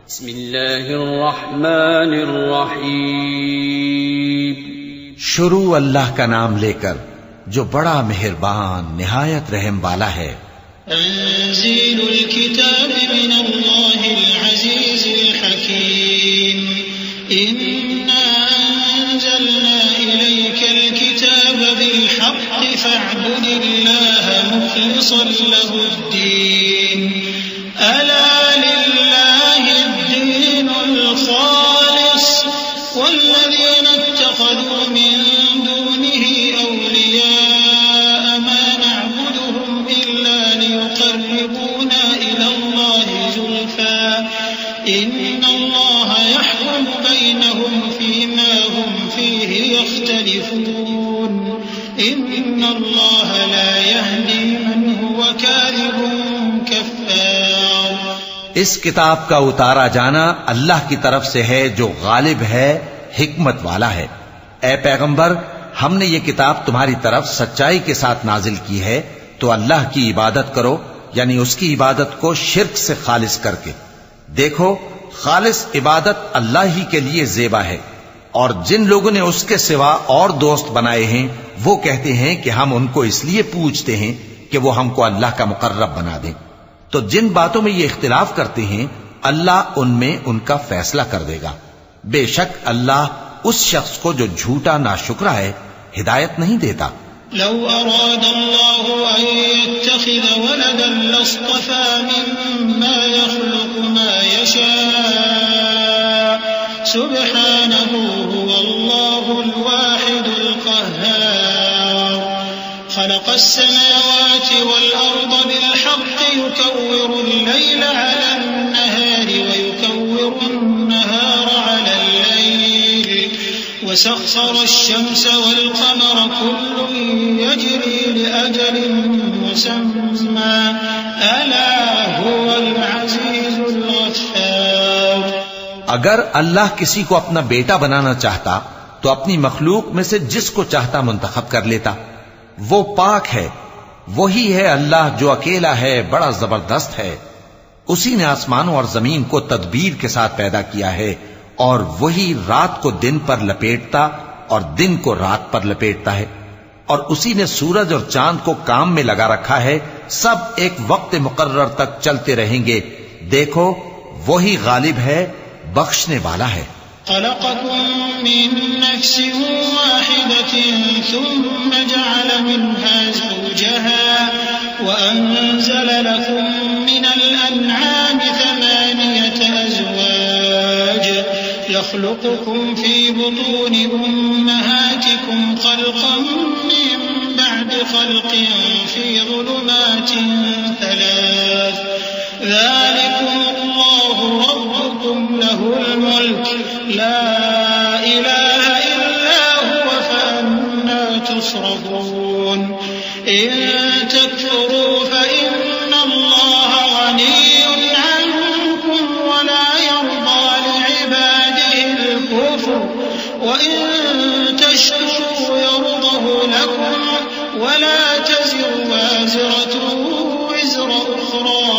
بسم اللہ الرحمن الرحیم. شروع اللہ کا نام لے کر جو بڑا مہربان نہایت رحم والا ہے. تنزيل الكتاب من الله العزيز الحكيم. إنا أنزلنا إليك الكتاب بالحق فاعبد الله مخلصا له الدين. ألا لله الدين الخالص والذين اتخذوا من دونه أولياء ما نعبدهم إلا ليقربونا إلى الله زلفى إن الله يحكم بينهم فيما هم فيه يختلفون إن الله لا يهدي من هو كاذب كفار. اس کتاب کا اتارا جانا اللہ کی طرف سے ہے جو غالب ہے حکمت والا ہے. اے پیغمبر ہم نے یہ کتاب تمہاری طرف سچائی کے ساتھ نازل کی ہے تو اللہ کی عبادت کرو یعنی اس کی عبادت کو شرک سے خالص کر کے. دیکھو خالص عبادت اللہ ہی کے لیے زیبا ہے اور جن لوگوں نے اس کے سوا اور دوست بنائے ہیں وہ کہتے ہیں کہ ہم ان کو اس لیے پوجتے ہیں کہ وہ ہم کو اللہ کا مقرب بنا دیں. تو جن باتوں میں یہ اختلاف کرتے ہیں اللہ ان میں ان کا فیصلہ کر دے گا. بے شک اللہ اس شخص کو جو جھوٹا ناشکرا ہے ہدایت نہیں دیتا. لو أراد الله أن يتخذ ولدا لاصطفى مما يخلق ما يشاء سبحانه هو الله الواحد القهار. خلق السماوات والأرض بالحق يكور الليل على النهار ويكور النهار على الليل وسخر الشمس والقمر كل يجري لأجل مسمى ألا هو العزيز الغفار. اگر اللہ کسی کو اپنا بیٹا بنانا چاہتا تو اپنی مخلوق میں سے جس کو چاہتا منتخب کر لیتا. وہ پاک ہے، وہی ہے اللہ جو اکیلا ہے، بڑا زبردست ہے. اسی نے آسمانوں اور زمین کو تدبیر کے ساتھ پیدا کیا ہے اور وہی رات کو دن پر لپیٹتا اور دن کو رات پر لپیٹتا ہے. اور اسی نے سورج اور چاند کو کام میں لگا رکھا ہے، سب ایک وقت مقرر تک چلتے رہیں گے. دیکھو وہی غالب ہے، بخشنے والا ہے. خلقكم من نفس واحدة ثم جعل منها زوجها وأنزل لكم من الأنعام 8 أزواج يخلقكم في بطون أمهاتكم خلقا من بعد خلق في ظلمات 3 ذلكم الله ربكم له الملك لا إله إلا هو فأنا تصرفون. إن تكفروا فإن الله غني عنكم ولا يرضى لعباده الكفر وإن تشكروا يرضه لكم ولا تزر وازرة وزر أخرى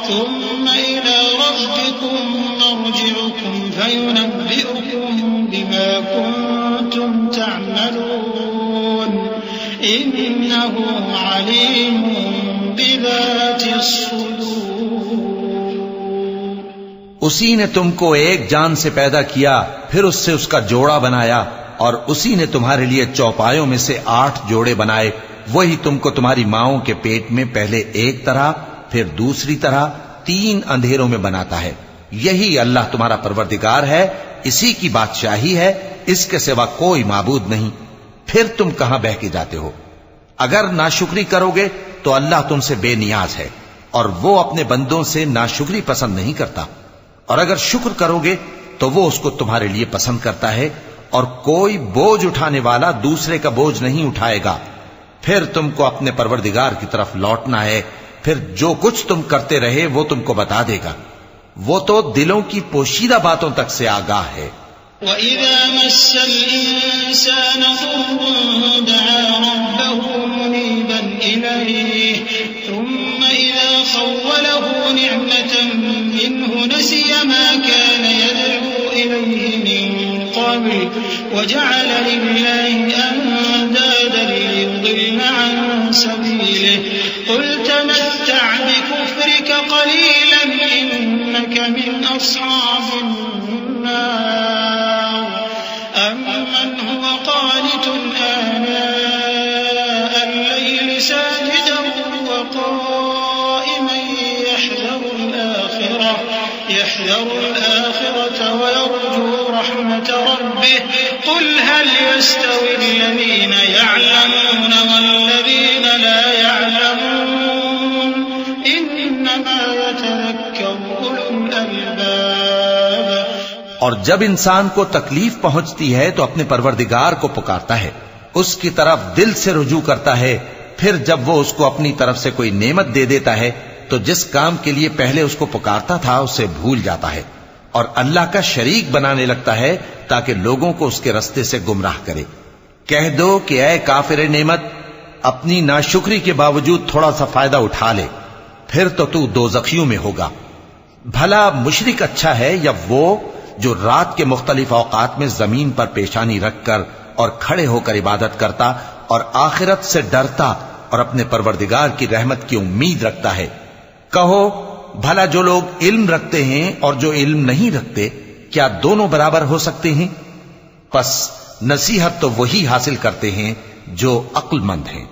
ثم إلى ربكم مرجعكم فينبئكم بما كنتم تعملون إنه عليم بذات الصدور. اسی نے تم کو ایک جان سے پیدا کیا پھر اس سے اس کا جوڑا بنایا اور اسی نے تمہارے لیے چوپایوں میں سے 8 جوڑے بنائے. وہی تم کو تمہاری ماؤں کے پیٹ میں پہلے ایک طرح پھر دوسری طرح 3 اندھیروں میں بناتا ہے. یہی اللہ تمہارا پروردگار ہے، اسی کی بادشاہی ہے، اس کے سوا کوئی معبود نہیں. پھر تم کہاں بہہ کے جاتے ہو؟ اگر ناشکری کرو گے تو اللہ تم سے بے نیاز ہے اور وہ اپنے بندوں سے ناشکری پسند نہیں کرتا. اور اگر شکر کرو گے تو وہ اس کو تمہارے لیے پسند کرتا ہے اور کوئی بوجھ اٹھانے والا دوسرے کا بوجھ نہیں اٹھائے گا. پھر تم کو اپنے پروردگار کی طرف لوٹنا ہے، پھر جو کچھ تم کرتے رہے وہ تم کو بتا دے گا. وہ تو دلوں کی پوشیدہ باتوں تک سے آگاہ ہے. وَإِذَا مَسَّ الْإِنسَانَ ضُرٌّ دَعَا رَبَّهُ مُنِيبًا إِلَيْهِ ثُمَّ إِذَا خَوَّلَهُ نِعْمَةً مِّنْهُ نسي ما كان يدعو إليه من قبل وجعل لله أندادا ليضل عن سبيله قل تمتع بكفرك قليلا إنك من أصحاب النار أمن هو قانت آناء الليل ساجدا وقائما يحذر الآخرة ويرجو رحمة ربه قل هل يستوي الذين يعلمون والذين لا يعلمون إنما يتذكر أولو الألباب۔ اور جب انسان کو تکلیف پہنچتی ہے تو اپنے پروردگار کو پکارتا ہے، اس کی طرف دل سے رجوع کرتا ہے، پھر جب وہ اس کو اپنی طرف سے کوئی نعمت دے دیتا ہے تو جس کام کے لیے پہلے اس کو پکارتا تھا اسے بھول جاتا ہے اور اللہ کا شریک بنانے لگتا ہے تاکہ لوگوں کو اس کے رستے سے گمراہ کرے۔ کہہ دو کہ اے کافر نعمت، اپنی ناشکری کے باوجود تھوڑا سا فائدہ اٹھا لے، پھر تو دوزخیوں میں ہوگا۔ بھلا مشرک اچھا ہے یا وہ جو رات کے مختلف اوقات میں زمین پر پیشانی رکھ کر اور کھڑے ہو کر عبادت کرتا اور آخرت سے ڈرتا اور اپنے پروردگار کی رحمت کی امید رکھتا ہے۔ کہو بھلا جو لوگ علم رکھتے ہیں اور جو علم نہیں رکھتے کیا دونوں برابر ہو سکتے ہیں؟ پس نصیحت تو وہی حاصل کرتے ہیں جو عقل مند ہیں۔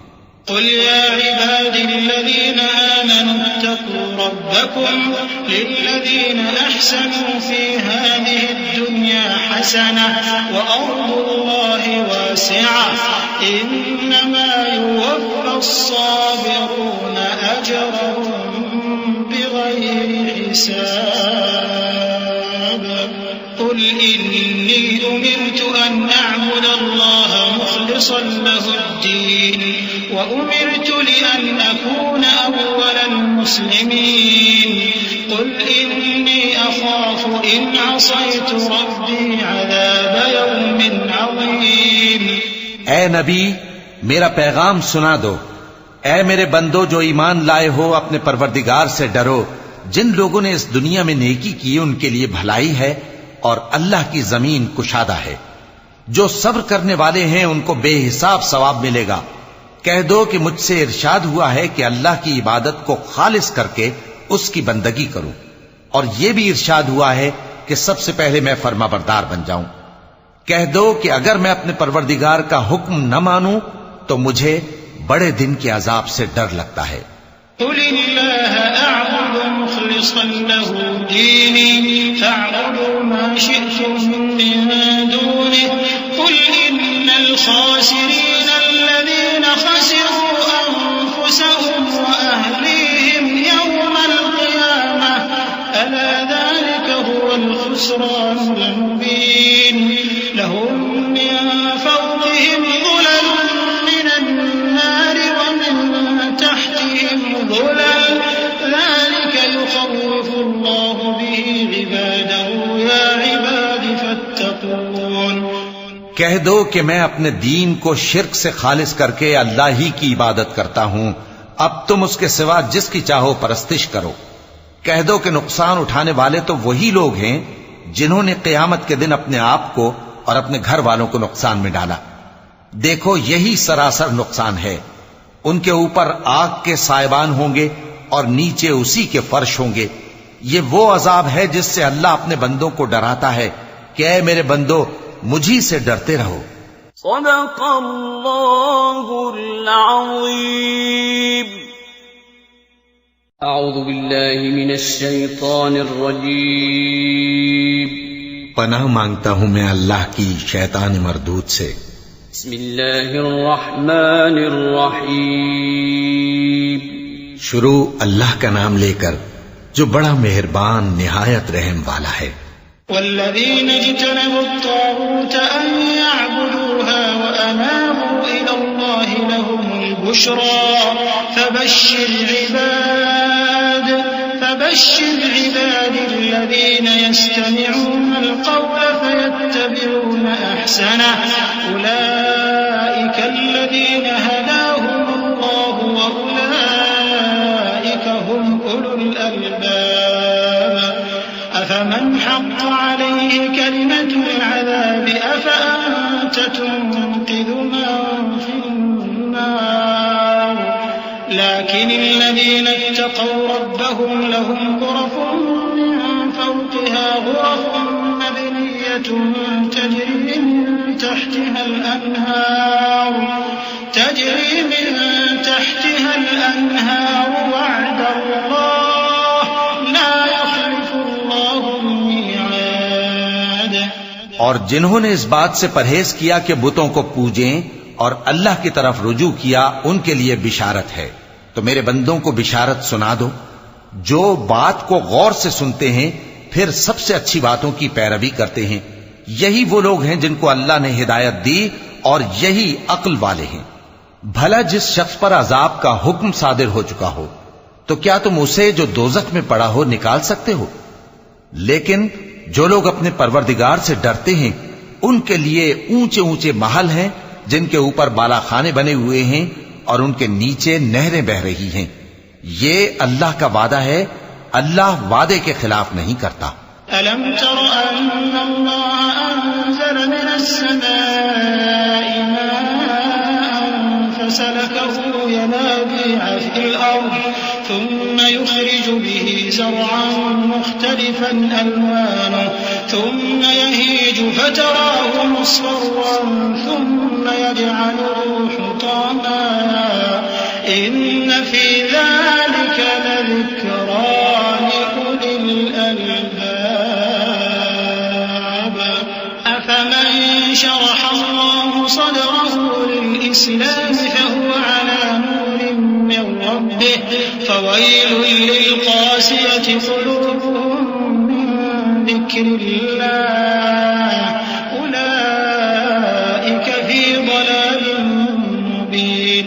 قل يا عبادي الذين آمنوا اتقوا ربكم للذين أحسنوا في هذه الدنيا حسنة وأرض الله واسعة إنما يوفى الصابرون أجرهم بغير حساب قل إني أمرت أن أعبد الله مخلصا له الدين وأمرت لأن أكون أول المسلمين قل إني أخاف إن عصيت ربي عذاب يوم عظيم۔ اے نبی میرا پیغام سنا دو، اے میرے بندو جو ایمان لائے ہو اپنے پروردگار سے ڈرو۔ جن لوگوں نے اس دنیا میں نیکی کی ان کے لیے بھلائی ہے اور اللہ کی زمین کشادہ ہے۔ جو صبر کرنے والے ہیں ان کو بے حساب ثواب ملے گا۔ کہہ دو کہ مجھ سے ارشاد ہوا ہے کہ اللہ کی عبادت کو خالص کر کے اس کی بندگی کروں، اور یہ بھی ارشاد ہوا ہے کہ سب سے پہلے میں فرما بردار بن جاؤں۔ کہہ دو کہ اگر میں اپنے پروردگار کا حکم نہ مانوں تو مجھے بڑے دن کے عذاب سے ڈر لگتا ہے۔ قل اللہ اعبد مخلصا له دینی فاعبدوا ما شئتم من دونه قل ان الخاسرین الذین خسروا انفسهم واهلیهم یوم القیامة الا ذلك هو الخسران المبین لهم من فوقهم ظلل من النار ومن تحتهم ظلل ذلك يخوف الله به عباده يا عباد فاتقون۔ کہہ دو کہ میں اپنے دین کو شرک سے خالص کر کے اللہ ہی کی عبادت کرتا ہوں، اب تم اس کے سوا جس کی چاہو پرستش کرو۔ کہہ دو کہ نقصان اٹھانے والے تو وہی لوگ ہیں جنہوں نے قیامت کے دن اپنے آپ کو اور اپنے گھر والوں کو نقصان میں ڈالا۔ دیکھو یہی سراسر نقصان ہے۔ ان کے اوپر آگ کے سائبان ہوں گے اور نیچے اسی کے فرش ہوں گے۔ یہ وہ عذاب ہے جس سے اللہ اپنے بندوں کو ڈراتا ہے کہ اے میرے بندو مجھی سے ڈرتے رہو۔ صدق اللہ العظیم۔ اعوذ باللہ من الشیطان الرجیم۔ پناہ مانگتا ہوں میں اللہ کی شیطان مردود سے۔ بسم اللہ الرحمن الرحیم۔ شروع اللہ کا نام لے کر جو بڑا مہربان نہایت رحم والا ہے۔ والذین اجتنبوا الطاغوت ان يعبدوها وانابوا الى الله لهم البشرى فبشر عباد الذين يستمعون القول فيتبعون احسنه اولئك الذين هداهم الله واولئك هم اولو الالباب أفمن حق عليه كلمة العذاب أفأنت تنقذ من في النار لكن الذين اتقوا ربهم لهم غرف من فوقها غرف مبنية تجري من تحتها الأنهار وعد الله لا يخلف الله الميعاد. اور جنہوں نے اس بات سے پرہیز کیا کہ بتوں کو پوجیں اور اللہ کی طرف رجوع کیا ان کے لیے بشارت ہے. تو میرے بندوں کو بشارت سنا دو جو بات کو غور سے سنتے ہیں پھر سب سے اچھی باتوں کی پیروی کرتے ہیں. یہی وہ لوگ ہیں جن کو اللہ نے ہدایت دی اور یہی عقل والے ہیں. بھلا جس شخص پر عذاب کا حکم صادر ہو چکا ہو تو کیا تم اسے جو دوزخ میں پڑا ہو نکال سکتے ہو؟ لیکن جو لوگ اپنے پروردگار سے ڈرتے ہیں ان کے لیے اونچے اونچے محل ہیں جن کے اوپر بالا خانے بنے ہوئے ہیں اور ان کے نیچے نہریں بہ رہی ہیں. یہ اللہ کا وعدہ ہے، اللہ وعدے کے خلاف نہیں کرتا. ألم تر أن الله أنزل من السماء ماء فسلكه ينابيع في الأرض ثم يخرج به زرعا مختلفا ألوانه ثم يهيج فتراه مصفرا ثم يجعله حطاما إن في ذلك لذكرى لأولي الألباب. أفمن شرح الله صدره للإسلام فهو على نور من ربه فويل للقاسية قلوبهم من ذكر الله أولئك في ضلال مبين.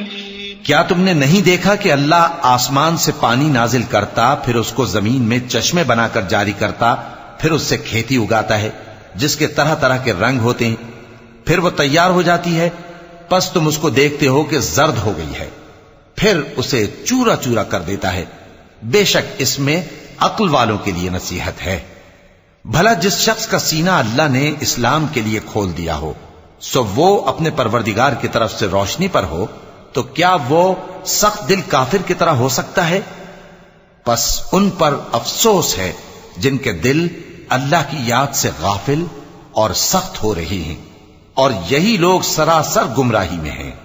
کیا تم نے نہیں دیکھا کہ اللہ آسمان سے پانی نازل کرتا پھر اس کو زمین میں چشمے بنا کر جاری کرتا پھر اس سے کھیتی اگاتا ہے جس کے طرح طرح کے رنگ ہوتے ہیں پھر وہ تیار ہو جاتی ہے پس تم اس کو دیکھتے ہو کہ زرد ہو گئی ہے پھر اسے چورا چورا کر دیتا ہے. بے شک اس میں عقل والوں کے لیے نصیحت ہے. بھلا جس شخص کا سینہ اللہ نے اسلام کے لیے کھول دیا ہو سو وہ اپنے پروردگار کی طرف سے روشنی پر ہو تو کیا وہ سخت دل کافر کی طرح ہو سکتا ہے؟ پس ان پر افسوس ہے جن کے دل اللہ کی یاد سے غافل اور سخت ہو رہی ہیں اور یہی لوگ سراسر گمراہی میں ہیں.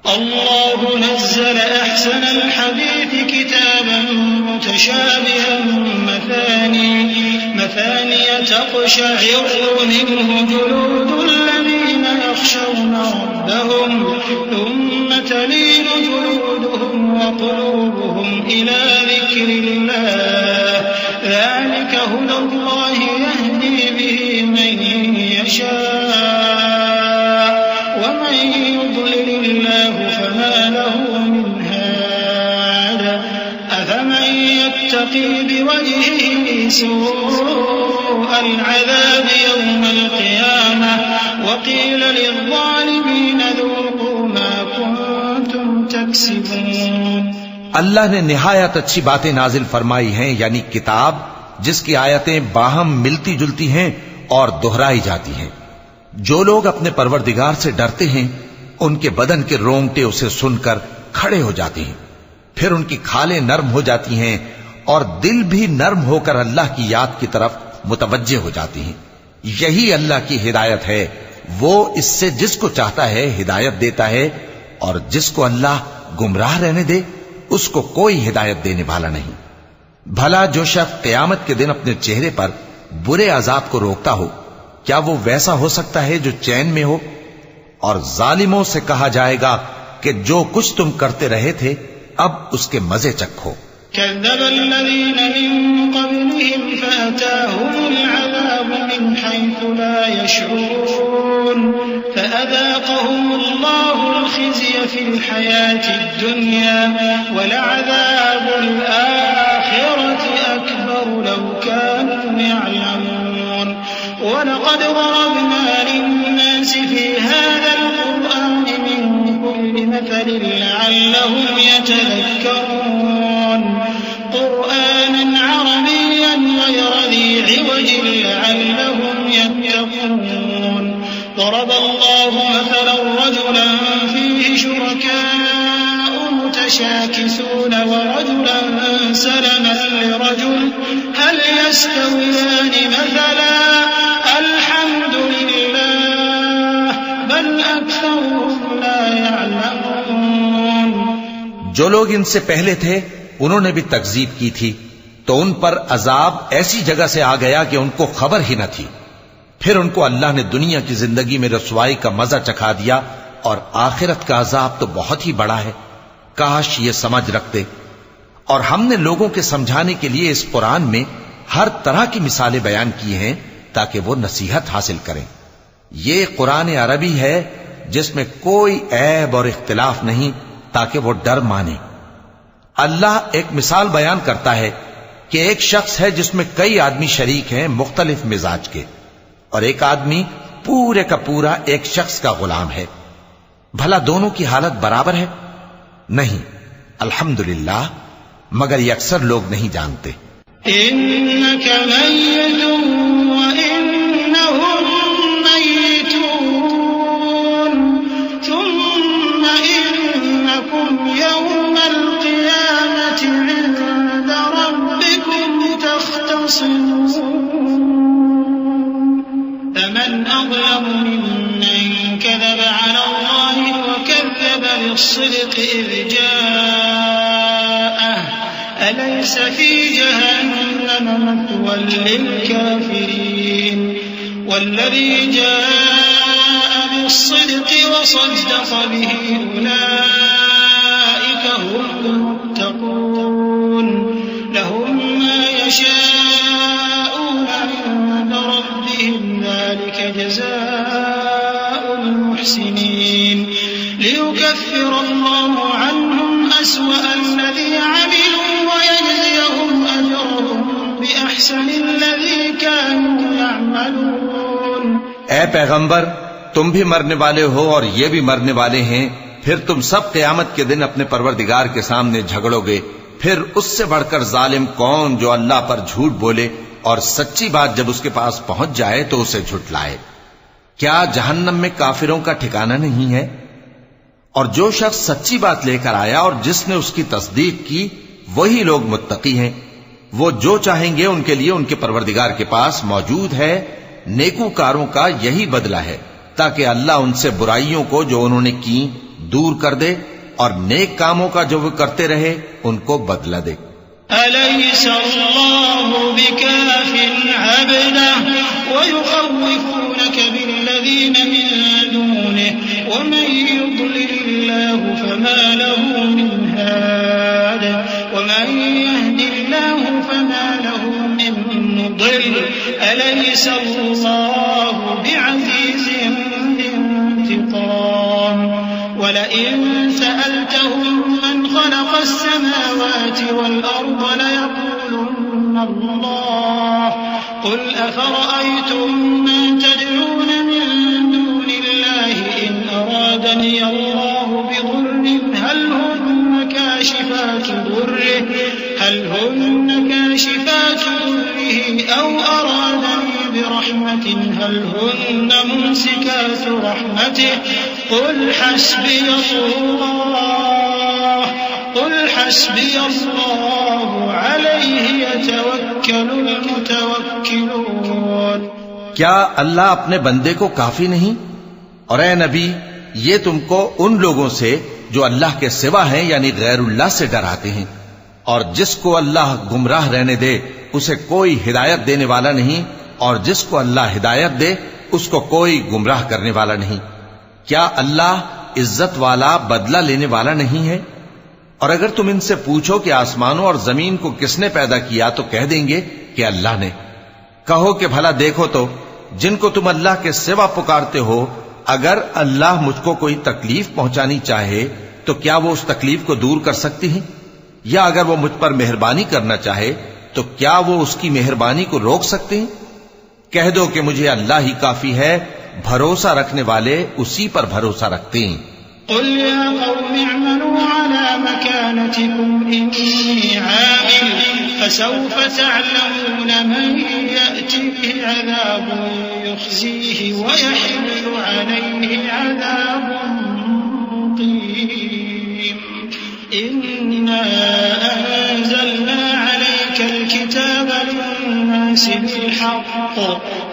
الله نزل أحسن الحديث كتابا متشابها مثاني تقشعر منه جلود الذين يخشون ربهم ثم تلين جلودهم وقلوبهم إلى ذكر الله ذلك هدى الله يهدي به من يشاء ومن يضلل الله فما له من هاد أفمن يتقي بوجهه سوء العذاب يوم القيامة وقيل للظالمين ذوقوا ما كنتم تكسبون. اللہ نے نہایت اچھی باتیں نازل فرمائی ہیں یعنی کتاب جس کی آیتیں باہم ملتی جلتی ہیں اور دہرائی جاتی ہیں. جو لوگ اپنے پروردگار سے ڈرتے ہیں ان کے بدن کے رونگٹے اسے سن کر کھڑے ہو جاتے ہیں پھر ان کی کھالیں نرم ہو جاتی ہیں اور دل بھی نرم ہو کر اللہ کی یاد کی طرف متوجہ ہو جاتی ہیں. یہی اللہ کی ہدایت ہے، وہ اس سے جس کو چاہتا ہے ہدایت دیتا ہے اور جس کو اللہ گمراہ رہنے دے اس کو کوئی ہدایت دینے والا نہیں. بھلا جو شخص قیامت کے دن اپنے چہرے پر برے عذاب کو روکتا ہو کیا وہ ویسا ہو سکتا ہے جو چین میں ہو؟ اور ظالموں سے کہا جائے گا کہ جو کچھ تم کرتے رہے تھے اب اس کے مزے چکھو. كذب الذين من قبلهم فأتاهم العذاب من حيث لا يشعرون فأذاقهم الله الخزي في الحياة الدنيا ولعذاب الآخرة أكبر لو كانوا يعلمون. ولقد ضربنا للناس في هذا القرآن من كل مثل لعلهم يتذكرون قرآنا عربيا غير ذي عوج الْخُلْدِ لَعَلَّهُمْ يَتَّقُونَ ضرب الله مثلا رجلا فيه شركاء متشاكسون ورجلا سلما لرجل هل يستويان مثلا الحمد لله بل أكثرهم لا يعلمون. جو لوگ ان سے پہلے تھے انہوں نے بھی تکذیب کی تھی تو ان پر عذاب ایسی جگہ سے آ گیا کہ ان کو خبر ہی نہ تھی. پھر ان کو اللہ نے دنیا کی زندگی میں رسوائی کا مزہ چکھا دیا اور آخرت کا عذاب تو بہت ہی بڑا ہے. کاش یہ سمجھ رکھتے. اور ہم نے لوگوں کے سمجھانے کے لیے اس قرآن میں ہر طرح کی مثالیں بیان کی ہیں تاکہ وہ نصیحت حاصل کریں. یہ قرآن عربی ہے جس میں کوئی عیب اور اختلاف نہیں تاکہ وہ ڈر مانے. اللہ ایک مثال بیان کرتا ہے کہ ایک شخص ہے جس میں کئی آدمی شریک ہیں مختلف مزاج کے، اور ایک آدمی پورے کا پورا ایک شخص کا غلام ہے. بھلا دونوں کی حالت برابر ہے؟ نہیں. الحمدللہ، مگر یہ اکثر لوگ نہیں جانتے. إنك ميت وإنهم ميتون ثم إنكم يوم القيامة عند ربكم تختصمون فمن أظلم ممن كذب على الله وكذب بالصدق إذ جاءه أليس في جهنم مثوى للكافرين والذي جاء بالصدق وصدق به أولئك هم المتقون لهم ما يشاءون عند ربهم ذلك جزاء المحسنين ليكفر الله عنهم أسوأ الذي عملوا ويجزيهم أجرهم بأحسن الذي كانوا يعملون. اے پیغمبر، تم بھی مرنے والے ہو اور یہ بھی مرنے والے ہیں. پھر تم سب قیامت کے دن اپنے پروردگار کے سامنے جھگڑو گے. پھر اس سے بڑھ کر ظالم کون جو اللہ پر جھوٹ بولے اور سچی بات جب اس کے پاس پہنچ جائے تو اسے جھٹلائے. کیا جہنم میں کافروں کا ٹھکانہ نہیں ہے؟ اور جو شخص سچی بات لے کر آیا اور جس نے اس کی تصدیق کی وہی لوگ متقی ہیں. وہ جو چاہیں گے ان کے لیے ان کے پروردگار کے پاس موجود ہے. نیکوکاروں کا یہی بدلہ ہے تاکہ اللہ ان سے برائیوں کو جو انہوں نے کی دور کر دے اور نیک کاموں کا جو وہ کرتے رہے ان کو بدلہ دے. أليس الله بكاف عبده ويخوفونك بالذين من دونه ومن يضلل الله فما له من هاد ومن يهد الله فما له من مضل أليس الله بعزيز ذي انتقام ولئن سألتهم من خلق السماوات والأرض ليقولن الله قل أفرأيتم ما تدعون من دون الله إن أرادني الله بضر هل هن كاشفات ضره أو أرادني برحمة هل هن ممسكات رحمته قل حسبي الله عليه يتوكل المتوكلون. کیا اللہ اپنے بندے کو کافی نہیں؟ اور اے نبی، یہ تم کو ان لوگوں سے جو اللہ کے سوا ہیں یعنی غیر اللہ سے ڈراتے ہیں، اور جس کو اللہ گمراہ رہنے دے اسے کوئی ہدایت دینے والا نہیں، اور جس کو اللہ ہدایت دے اس کو کوئی گمراہ کرنے والا نہیں. کیا اللہ عزت والا بدلہ لینے والا نہیں ہے؟ اور اگر تم ان سے پوچھو کہ آسمانوں اور زمین کو کس نے پیدا کیا تو کہہ دیں گے کہ اللہ نے. کہو کہ بھلا دیکھو تو جن کو تم اللہ کے سوا پکارتے ہو، اگر اللہ مجھ کو کوئی تکلیف پہنچانی چاہے تو کیا وہ اس تکلیف کو دور کر سکتی ہیں؟ یا اگر وہ مجھ پر مہربانی کرنا چاہے تو کیا وہ اس کی مہربانی کو روک سکتے ہیں؟ کہہ دو کہ مجھے اللہ ہی کافی ہے، بھروسہ رکھنے والے اسی پر بھروسہ رکھتے ہیں. قل يا قوم اعملوا على مكانتكم إني عامل فسوف تعلمون من يأتيه عذاب يخزيه ويحل عليه عذاب مقيم إنا أنزلنا عليك الكتاب للناس بالحق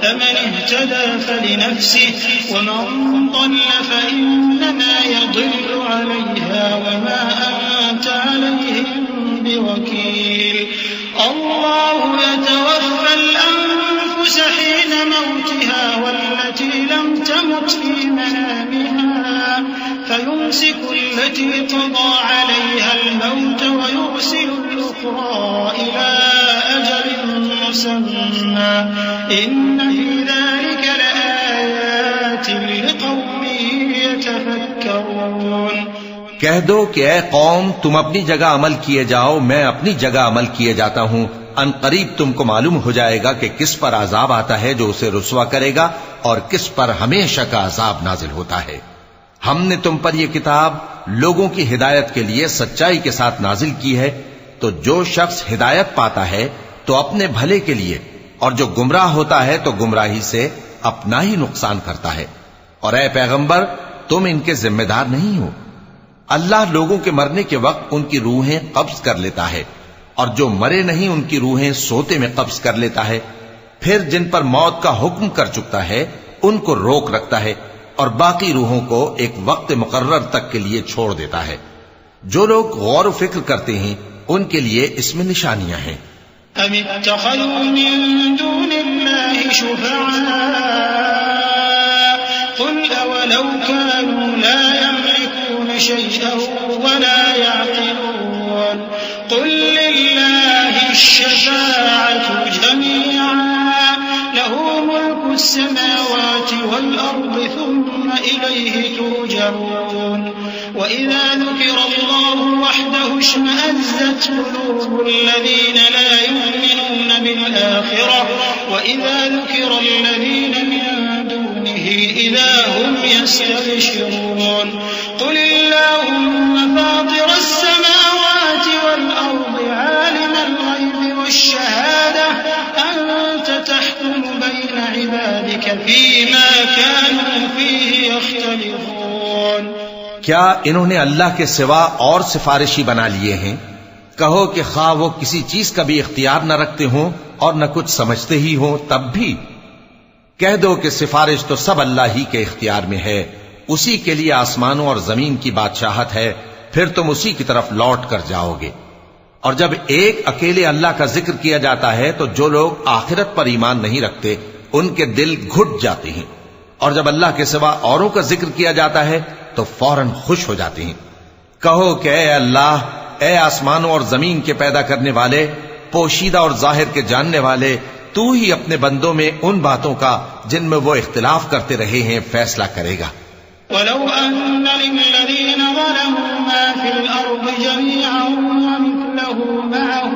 فمن اهتدى فلنفسه ومن ضل فإنما يضل عليها وما أنت عليهم بوكيل الله يتوفى الأنفس حين موتها والتي لم تمت في منامها فيمسك التي قضى عليها الموت ويرسل الأخرى إلى أجل مسمى إن في ذلك لآيات لقوم يتفكرون. کہہ دو کہ اے قوم تم اپنی جگہ عمل کیے جاؤ میں اپنی جگہ عمل کیے جاتا ہوں. ان قریب تم کو معلوم ہو جائے گا کہ کس پر عذاب آتا ہے جو اسے رسوا کرے گا اور کس پر ہمیشہ کا عذاب نازل ہوتا ہے. ہم نے تم پر یہ کتاب لوگوں کی ہدایت کے لیے سچائی کے ساتھ نازل کی ہے تو جو شخص ہدایت پاتا ہے تو اپنے بھلے کے لیے اور جو گمراہ ہوتا ہے تو گمراہی سے اپنا ہی نقصان کرتا ہے. اور اے پیغمبر تم ان کے ذمہ دار نہیں ہو. اللہ لوگوں کے مرنے کے وقت ان کی روحیں قبض کر لیتا ہے اور جو مرے نہیں ان کی روحیں سوتے میں قبض کر لیتا ہے. پھر جن پر موت کا حکم کر چکتا ہے ان کو روک رکھتا ہے اور باقی روحوں کو ایک وقت مقرر تک کے لیے چھوڑ دیتا ہے. جو لوگ غور و فکر کرتے ہیں ان کے لیے اس میں نشانیاں ہیں. ام اتخذوا من دون الله شفعاء قل اولو كانوا لا يملكون شيئا ولا يعقلون قل لله الشفاعة جميعا له ملك السماوات والأرض ثم إليه ترجعون. وإذا ذكر الله وحده اشمأزت قلوب الذين لا يؤمنون بالآخرة وإذا ذكر الذين من دونه إذا هم يستبشرون. قل اللهم فاطر السماوات والأرض عالم الغيب والشهادة أنت تحكم بين عبادك فيما كانوا فيه يختلفون. کیا انہوں نے اللہ کے سوا اور سفارشی بنا لیے ہیں؟ کہو کہ خواہ وہ کسی چیز کا بھی اختیار نہ رکھتے ہوں اور نہ کچھ سمجھتے ہی ہوں تب بھی کہہ دو کہ سفارش تو سب اللہ ہی کے اختیار میں ہے. اسی کے لیے آسمانوں اور زمین کی بادشاہت ہے پھر تم اسی کی طرف لوٹ کر جاؤ گے. اور جب ایک اکیلے اللہ کا ذکر کیا جاتا ہے تو جو لوگ آخرت پر ایمان نہیں رکھتے ان کے دل گھٹ جاتے ہیں اور جب اللہ کے سوا اوروں کا ذکر کیا جاتا ہے تو فوراً خوش ہو جاتے ہیں. کہو کہ اے اللہ اے آسمانوں اور زمین کے پیدا کرنے والے پوشیدہ اور ظاہر کے جاننے والے تو ہی اپنے بندوں میں ان باتوں کا جن میں وہ اختلاف کرتے رہے ہیں فیصلہ کرے گا. ولو أن للذين ظلموا ما في الأرض جميعا ومثله معه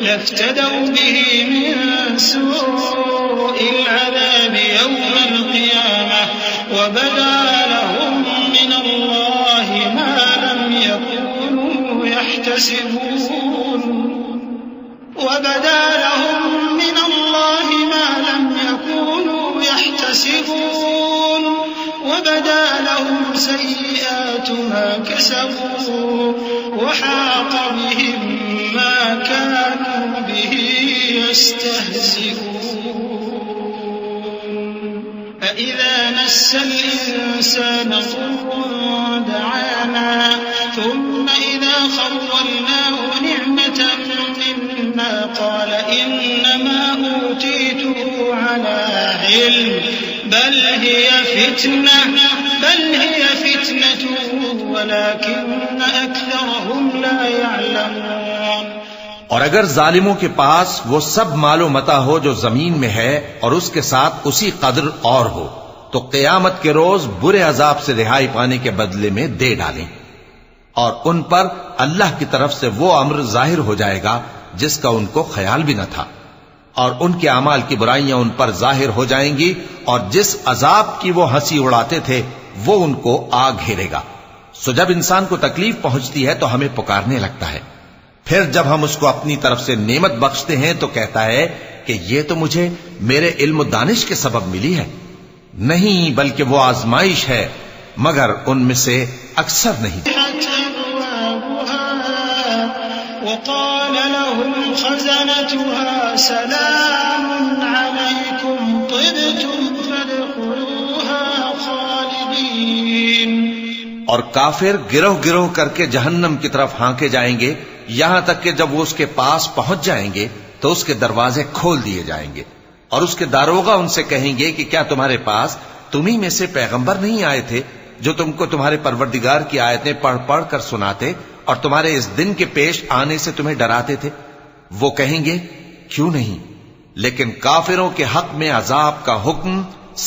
لافتدوا به من سوء العذاب يوم القيامة وبدا لهم من الله ما لم يكونوا يحتسبون. وبدا لهم من الله ما لم يكونوا يحتسبون وبدا لهم سيئات ما كسبوا وحاق بهم ما كانوا به يستهزئون. فإذا مس الإنسان ضر دعانا ثم إذا خولناه نعمة منا قال إنما أوتيته على علم بل هي فتنة ولكن أكثرهم لا يعلمون. اور اگر ظالموں کے پاس وہ سب مال و متاع ہو جو زمین میں ہے اور اس کے ساتھ اسی قدر اور ہو تو قیامت کے روز برے عذاب سے رہائی پانے کے بدلے میں دے ڈالیں اور ان پر اللہ کی طرف سے وہ امر ظاہر ہو جائے گا جس کا ان کو خیال بھی نہ تھا اور ان کے اعمال کی برائیاں ان پر ظاہر ہو جائیں گی اور جس عذاب کی وہ ہنسی اڑاتے تھے وہ ان کو آ گھیرے گا. سو جب انسان کو تکلیف پہنچتی ہے تو ہمیں پکارنے لگتا ہے پھر جب ہم اس کو اپنی طرف سے نعمت بخشتے ہیں تو کہتا ہے کہ یہ تو مجھے میرے علم و دانش کے سبب ملی ہے. نہیں، بلکہ وہ آزمائش ہے، مگر ان میں سے اکثر نہیں. وقال لهم خزنتها سلام عليكم طبتم فادخلوها خالدين. اور کافر گروہ گروہ کر کے جہنم کی طرف ہانکے جائیں گے، یہاں تک کہ جب وہ اس کے پاس پہنچ جائیں گے تو اس کے دروازے کھول دیے جائیں گے، اور اس کے داروغہ ان سے کہیں گے کہ کیا تمہارے پاس تمہیں میں سے پیغمبر نہیں آئے تھے جو تم کو تمہارے پروردگار کی آیتیں پڑھ پڑھ کر سناتے اور تمہارے اس دن کے پیش آنے سے تمہیں ڈراتے تھے؟ وہ کہیں گے کیوں نہیں، لیکن کافروں کے حق میں عذاب کا حکم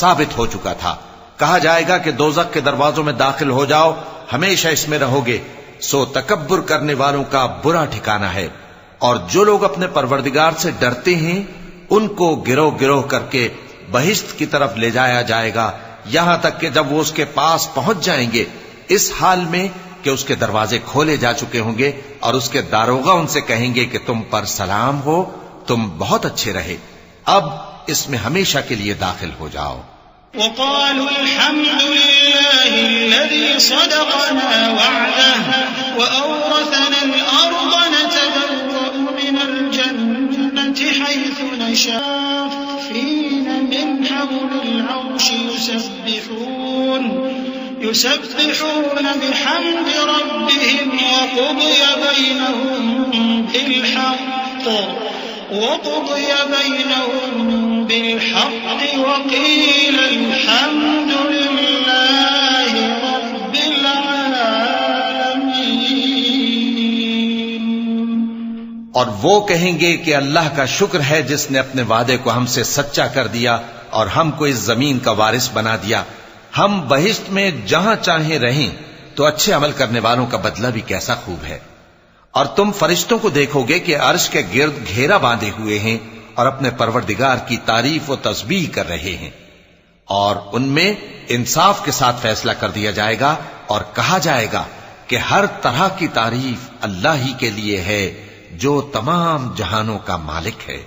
ثابت ہو چکا تھا. کہا جائے گا کہ دوزخ کے دروازوں میں داخل ہو جاؤ، ہمیشہ اس میں رہو گے، سو تکبر کرنے والوں کا برا ٹھکانہ ہے. اور جو لوگ اپنے پروردگار سے ڈرتے ہیں ان کو گروہ گروہ کر کے بہشت کی طرف لے جایا جائے گا، یہاں تک کہ جب وہ اس کے پاس پہنچ جائیں گے اس حال میں کہ اس کے دروازے کھولے جا چکے ہوں گے، اور اس کے داروغہ ان سے کہیں گے کہ تم پر سلام ہو، تم بہت اچھے رہے، اب اس میں ہمیشہ کے لیے داخل ہو جاؤ. وقالوا الحمد لله الذي صدقنا وعده وأورثنا الأرض نتبوأ من الجنة حيث نشاء فين من حول العرش يسبحون بحمد ربهم وقضي بينهم بالحق وقيل الحمد لله رب العالمين. اور وہ کہیں گے کہ اللہ کا شکر ہے جس نے اپنے وعدے کو ہم سے سچا کر دیا اور ہم کو اس زمین کا وارث بنا دیا. ہم بہشت میں جہاں چاہیں رہیں تو اچھے عمل کرنے والوں کا بدلہ بھی کیسا خوب ہے. اور تم فرشتوں کو دیکھو گے کہ عرش کے گرد گھیرا باندھے ہوئے ہیں اور اپنے پروردگار کی تعریف و تسبیح کر رہے ہیں، اور ان میں انصاف کے ساتھ فیصلہ کر دیا جائے گا اور کہا جائے گا کہ ہر طرح کی تعریف اللہ ہی کے لیے ہے جو تمام جہانوں کا مالک ہے.